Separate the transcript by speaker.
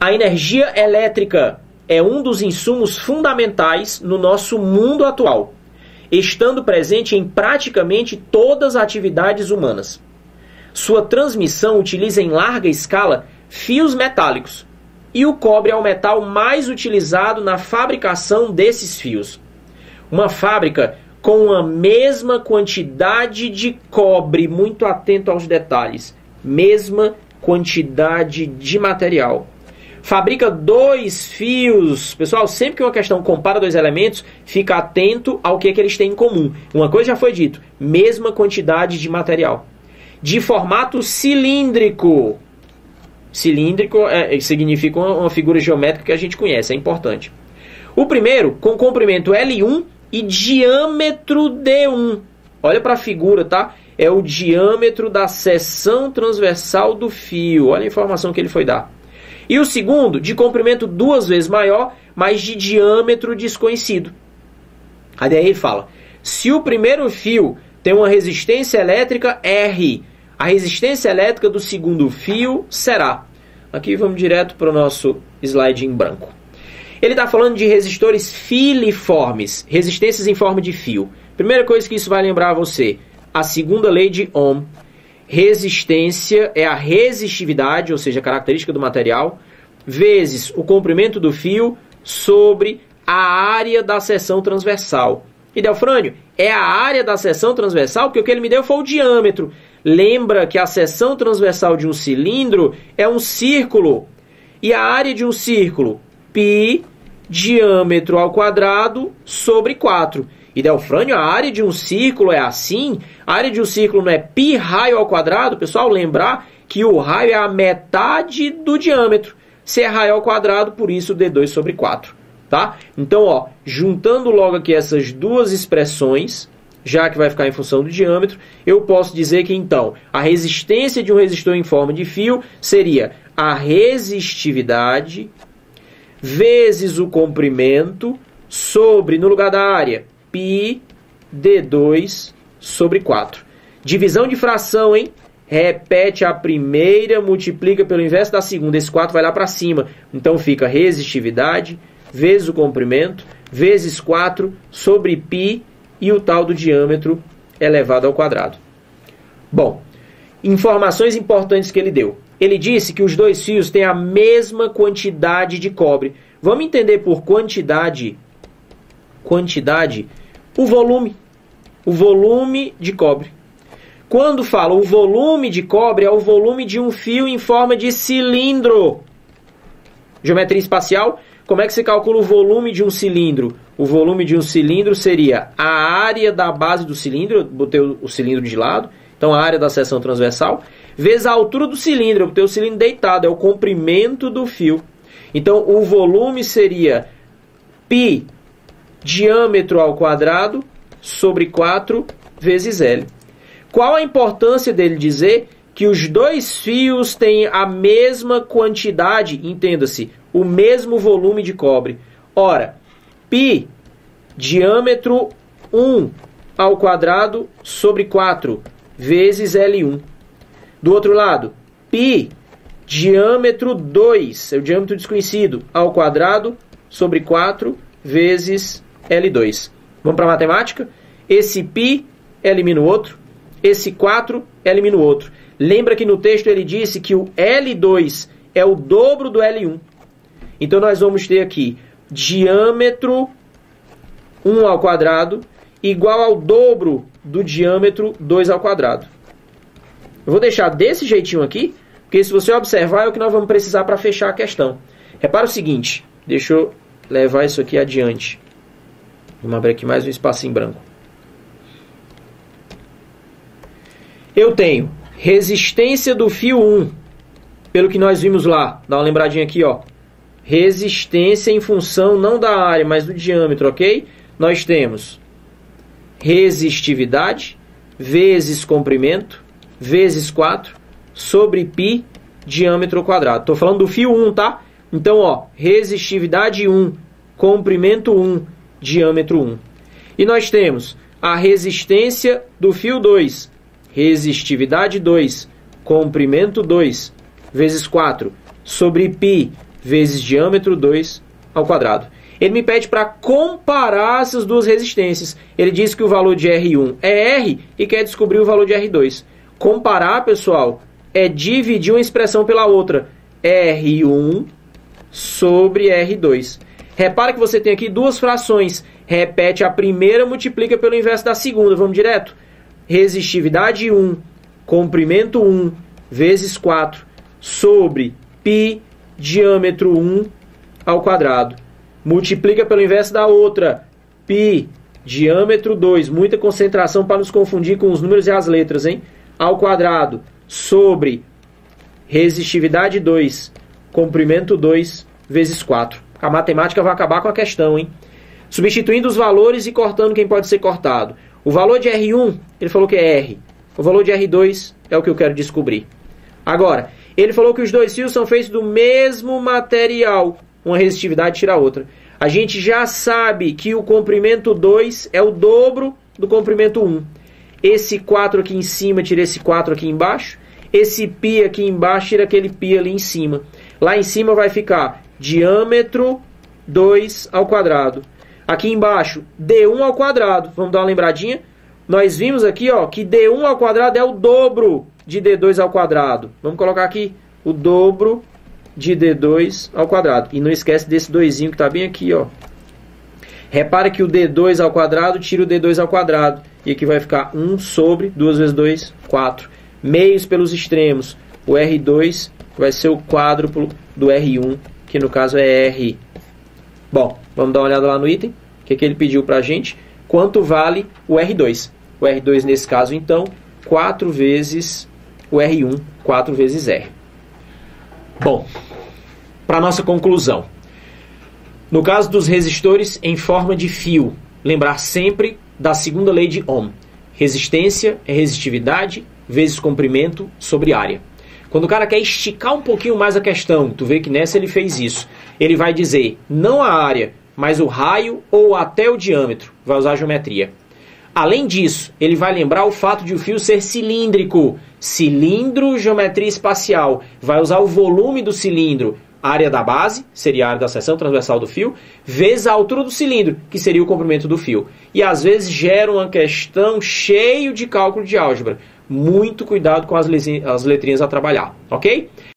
Speaker 1: A energia elétrica é um dos insumos fundamentais no nosso mundo atual, estando presente em praticamente todas as atividades humanas. Sua transmissão utiliza em larga escala fios metálicos, e o cobre é o metal mais utilizado na fabricação desses fios. Uma fábrica com a mesma quantidade de cobre, muito atento aos detalhes, mesma quantidade de material, fabrica 2 fios. Pessoal, sempre que uma questão compara 2 elementos, fica atento ao que eles têm em comum. Uma coisa já foi dito, mesma quantidade de material. De formato cilíndrico. Cilíndrico significa uma figura geométrica que a gente conhece, é importante. O primeiro, com comprimento L1 e diâmetro D1. Olha para a figura, tá? É o diâmetro da seção transversal do fio. Olha a informação que ele foi dar. E o segundo, de comprimento 2 vezes maior, mas de diâmetro desconhecido. Aí daí ele fala, se o primeiro fio tem uma resistência elétrica R, a resistência elétrica do segundo fio será... Aqui vamos direto para o nosso slide em branco. Ele está falando de resistores filiformes, resistências em forma de fio. Primeira coisa que isso vai lembrar a você, a segunda lei de Ohm. Resistência é a resistividade, ou seja, a característica do material, vezes o comprimento do fio sobre a área da seção transversal. E Delfrânio, é a área da seção transversal, porque o que ele me deu foi o diâmetro. Lembra que a seção transversal de um cilindro é um círculo. E a área de um círculo, π, diâmetro ao quadrado sobre 4. E Delfrânio, a área de um círculo é assim? A área de um círculo não é π raio ao quadrado? Pessoal, lembrar que o raio é a metade do diâmetro. Se é raio ao quadrado, por isso D2 sobre 4. Tá? Então, ó, juntando logo aqui essas duas expressões, já que vai ficar em função do diâmetro, eu posso dizer que, então, a resistência de um resistor em forma de fio seria a resistividade vezes o comprimento sobre, no lugar da área, π D2 sobre 4. Divisão de fração, hein? Repete a primeira, multiplica pelo inverso da segunda. Esse 4 vai lá para cima. Então fica resistividade vezes o comprimento vezes 4 sobre π e o tal do diâmetro elevado ao quadrado. Bom, informações importantes que ele deu. Ele disse que os 2 fios têm a mesma quantidade de cobre. Vamos entender por quantidade o volume de cobre. Quando fala o volume de cobre, é o volume de um fio em forma de cilindro. Geometria espacial, como é que se calcula o volume de um cilindro? O volume de um cilindro seria a área da base do cilindro, eu botei o cilindro de lado, então a área da seção transversal, vezes a altura do cilindro, eu botei o cilindro deitado, é o comprimento do fio. Então o volume seria π diâmetro ao quadrado sobre 4 vezes L. Qual a importância dele dizer que os 2 fios têm a mesma quantidade, entenda-se, o mesmo volume de cobre? Ora, π diâmetro 1 ao quadrado sobre 4 vezes L1. Do outro lado, π diâmetro 2, é o diâmetro desconhecido, ao quadrado sobre 4 vezes L2. Vamos para a matemática? Esse π elimina o outro, esse 4 elimina o outro. Lembra que no texto ele disse que o L2 é o dobro do L1. Então nós vamos ter aqui diâmetro 1 ao quadrado igual ao dobro do diâmetro 2 ao quadrado. Eu vou deixar desse jeitinho aqui, porque se você observar é o que nós vamos precisar para fechar a questão. Repara o seguinte, deixa eu levar isso aqui adiante. Vamos abrir aqui mais um espaço em branco. Eu tenho resistência do fio 1, pelo que nós vimos lá. Dá uma lembradinha aqui, ó. Resistência em função não da área, mas do diâmetro, ok? Nós temos resistividade vezes comprimento vezes 4 sobre π diâmetro ao quadrado. Estou falando do fio 1, tá? Então, ó, resistividade 1, comprimento 1, diâmetro 1. E nós temos a resistência do fio 2, resistividade 2, comprimento 2, vezes 4, sobre π, vezes diâmetro 2 ao quadrado. Ele me pede para comparar essas duas resistências. Ele diz que o valor de R1 é R e quer descobrir o valor de R2. Comparar, pessoal, é dividir uma expressão pela outra. R1 sobre R2. Repara que você tem aqui duas frações. Repete a primeira, multiplica pelo inverso da segunda. Vamos direto? Resistividade 1, comprimento 1, vezes 4, sobre π, diâmetro 1 ao quadrado. Multiplica pelo inverso da outra. Π, diâmetro 2. Muita concentração para nos confundir com os números e as letras, hein? Ao quadrado. Sobre resistividade 2, comprimento 2, vezes 4. A matemática vai acabar com a questão, hein? Substituindo os valores e cortando quem pode ser cortado. O valor de R1, ele falou que é R. O valor de R2 é o que eu quero descobrir. Agora, ele falou que os dois fios são feitos do mesmo material. Uma resistividade tira a outra. A gente já sabe que o comprimento 2 é o dobro do comprimento 1. Esse 4 aqui em cima tira esse 4 aqui embaixo. Esse π aqui embaixo tira aquele π ali em cima. Lá em cima vai ficar diâmetro 2 ao quadrado. Aqui embaixo, D1 ao quadrado. Vamos dar uma lembradinha? Nós vimos aqui, ó, que D1 ao quadrado é o dobro de D2 ao quadrado. Vamos colocar aqui o dobro de D2 ao quadrado. E não esquece desse 2zinho que está bem aqui, ó. Repara que o D2 ao quadrado tira o D2 ao quadrado. E aqui vai ficar 1 sobre 2 vezes 2, 4. Meios pelos extremos. O R2 vai ser o quádruplo do R1, que no caso é R. Bom, vamos dar uma olhada lá no item. O que ele pediu para a gente? Quanto vale o R2? O R2, nesse caso, então, 4 vezes o R1, 4 vezes R. Bom, para a nossa conclusão. No caso dos resistores em forma de fio, lembrar sempre da segunda lei de Ohm. Resistência é resistividade vezes comprimento sobre área. Quando o cara quer esticar um pouquinho mais a questão, tu vê que nessa ele fez isso. Ele vai dizer não a área, mas o raio ou até o diâmetro. Vai usar a geometria. Além disso, ele vai lembrar o fato de o fio ser cilíndrico. Cilindro, geometria espacial. Vai usar o volume do cilindro, área da base, seria a área da seção transversal do fio, vezes a altura do cilindro, que seria o comprimento do fio. E às vezes gera uma questão cheio de cálculo de álgebra. Muito cuidado com as letrinhas a trabalhar, ok?